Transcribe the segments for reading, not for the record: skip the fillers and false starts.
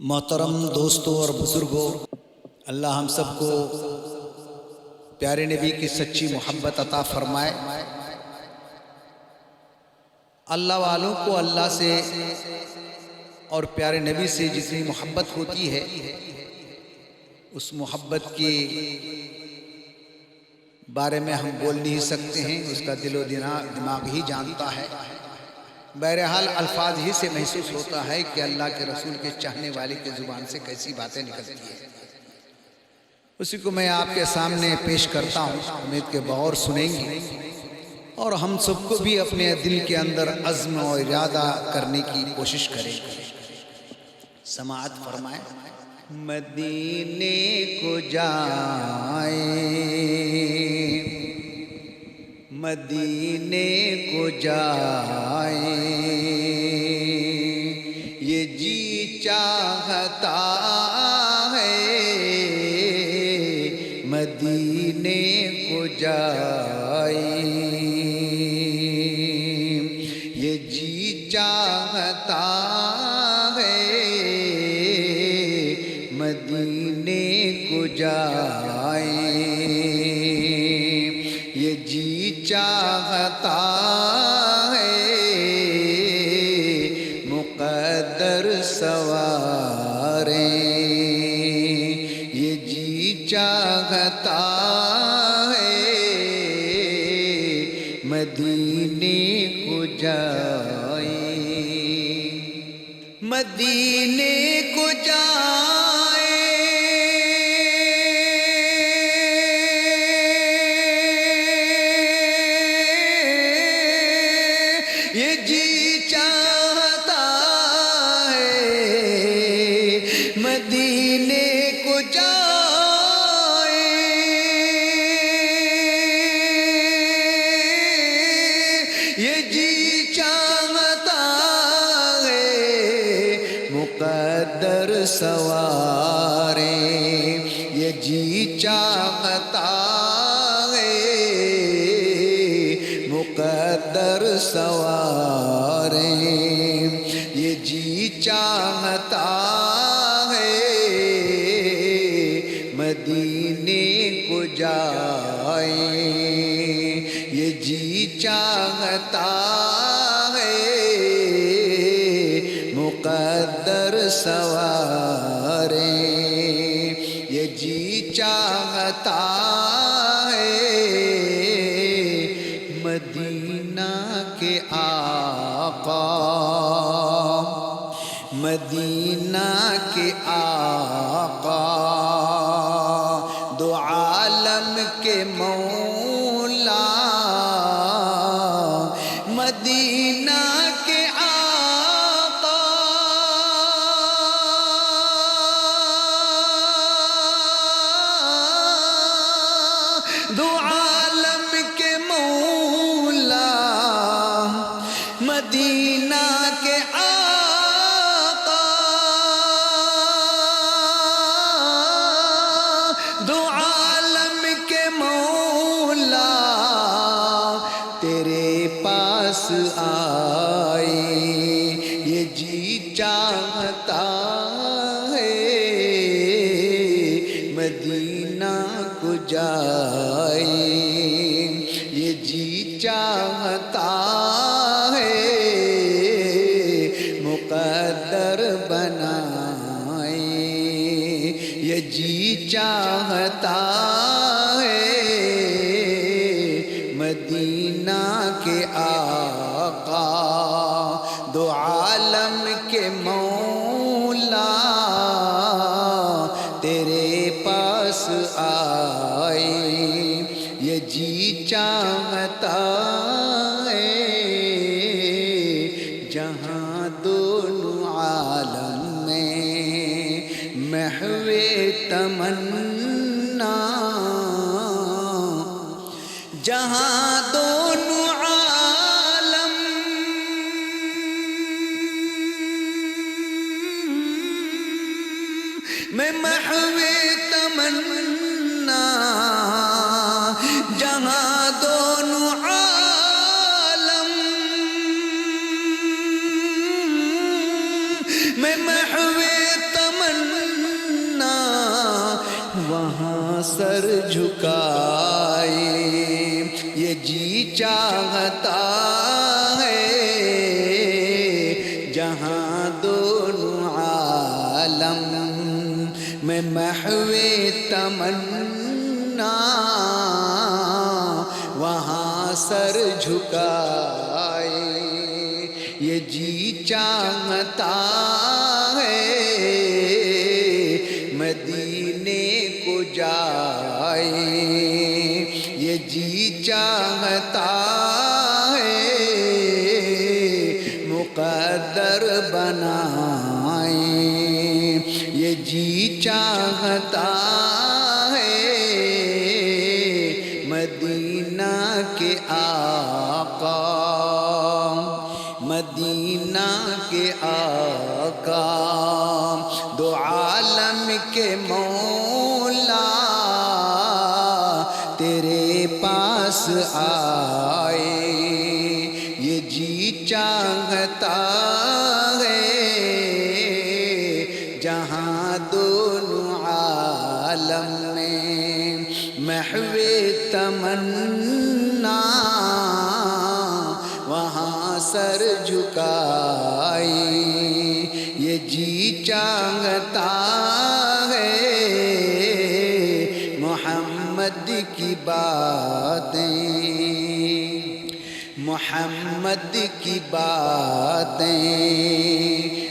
محترم دوستوں اور بزرگوں، اللہ ہم سب کو پیارے نبی کی سچی محبت عطا فرمائے۔ اللہ والوں کو اللہ سے اور پیارے نبی سے جتنی محبت ہوتی ہے، اس محبت کے بارے میں ہم بول نہیں سکتے ہیں، اس کا دل و دماغ ہی جانتا ہے۔ بہرحال الفاظ ہی سے محسوس ہوتا ہے کہ اللہ کے رسول کے چاہنے والے کی زبان سے کیسی باتیں نکلتی ہیں۔ اسی کو میں آپ کے سامنے پیش کرتا ہوں، امید کے بغور سنیں گے اور ہم سب کو بھی اپنے دل کے اندر عزم و ارادہ کرنے کی کوشش کریں گے۔ سماعت فرمائیں۔ مدینے کو جائیں، مدینے کو جائیں، یہ جی چاہتا ہے، مدینے کو جائیں، یہ جی چاہتا ہے، مدینے کو جائیں، یہ جی چاہتا ہے، مقدر سواریں، یہ جی چاہتا ہے، مدینے کو جائیں، مدینے کو جائیں، یہ جی چاہتا ہے، مدینے کو جائیں، یہ جی چاہتا ہے، مقدر سواریں، یہ جی چاہتا ہے، مقدر سواریں، یہ جی چاہتا ہے، مدینے کو جائیں، یہ جی چاہتا ہے، مقدر سواریں، یہ جی چاہتا ہے، مدینہ کے آقا، مدینہ کے آقا، دو عالم کے مولا، مدینہ کے آقا، دو عالم کے مولا، مدینہ کے آقا، دو عالم کے مولا، تیرے پاس آئے، یہ جی چاہتا ہے، مدینہ کو جائیں، یہ جی چاہتا ہے، مقدر بنائیں، یہ جی چاہتا ہے، مدینہ کے آقا، دو عالم کے مولا، تیرے پاس آئے، یہ جی چاہتا ہے، جہاں دونوں عالم میں محو تمنا، جہاں دونوں عالم میں محو تمنا، جہاں دونوں عالم میں محو تمنا، سر جھکائے یہ جی چاہتا ہے جہاں دونوں عالم میں محو تمنا وہاں سر جھکائے یہ جی چاہتا ہے مدینے کو جائے یہ جی چاہتا ہے مقدر بنائے یہ جی چاہتا ہے مدینہ کے آقا مدینہ کے آقا دو عالم کے مولا تیرے پاس آئے یہ جی چاہتا ہے جہاں دونوں عالم میں محو تمنا وہاں سر جھکائے یہ جی چاہتا ہے محمد کی باتیں محمد کی باتیں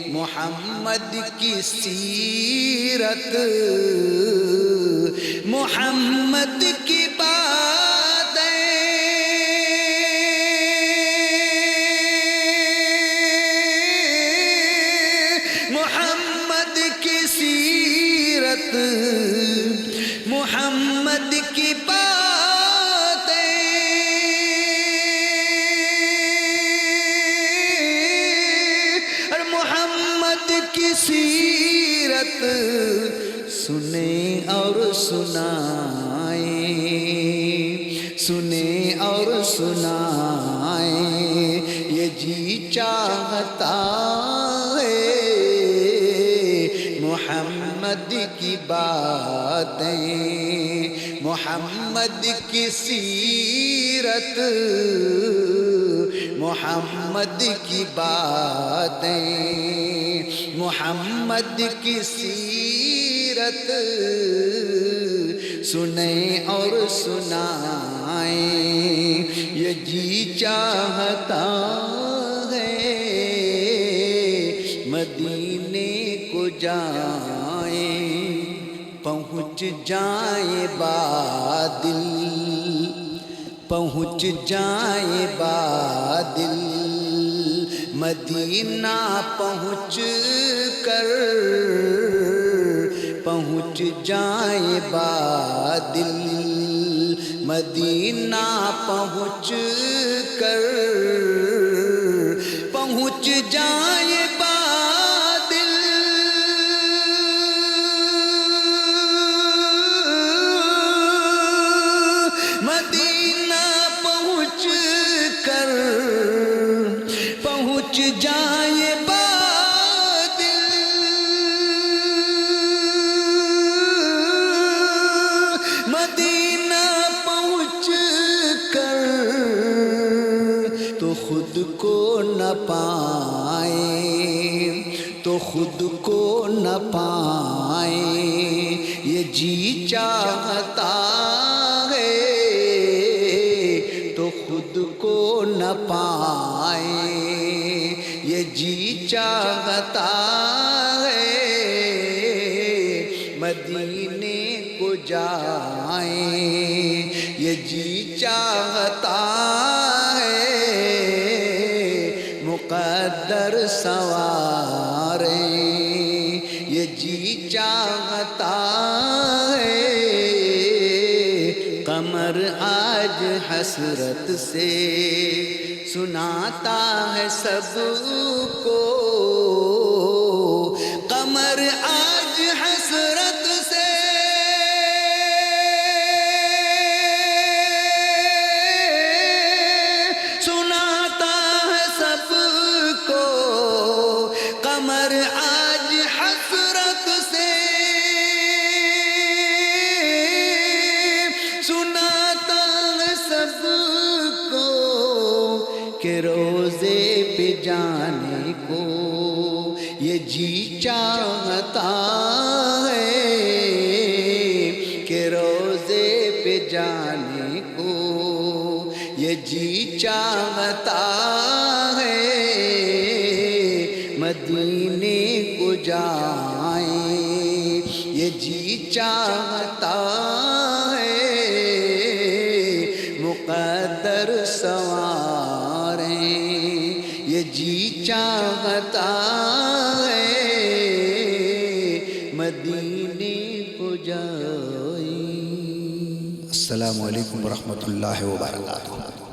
محمد کی سیرت محمد کی محمد کی سیرت محمد کی باتیں اور محمد کی سیرت سنیں اور سنائیں سنیں اور سنائیں یہ جی چاہتا ہے محمد کی باتیں محمد کی سیرت محمد کی باتیں محمد کی سیرت سنیں اور سنائیں یہ جی چاہتا ہے مدینے کو جائیں پہنچ جائیں بادل پہنچ جائیں بادل مدینہ پہنچ جائیں بادل مدینہ پہنچ جائیں بادل مدینہ پہنچ جائیں بادل مدینہ پہنچ کر تو خود کو نہ پائیں تو خود کو نہ پائیں یہ جی چاہتا ہے تو خود کو نہ پائیں یہ جی چاہتا ہے مدینے کو جائیں یہ جی چاہتا ہے مقدر سواریں یہ جی چاہتا ہے قمر آج حسرت سے سناتا ہے سب کو قمر آج حسرت سے سناتا ہے سب کو قمر آج حسرت سے کہ روزے پہ جانے کو یہ جی چاہتا ہے، کہ روزے پہ جانے کو یہ جی چاہتا ہے، مدینے کو جائیں یہ جی چاہتا ہے، مقدر سواریں یہ جی چاہتا ہے، مدینے کو جائیں۔ السلام علیکم ورحمۃ اللہ وبرکاتہ۔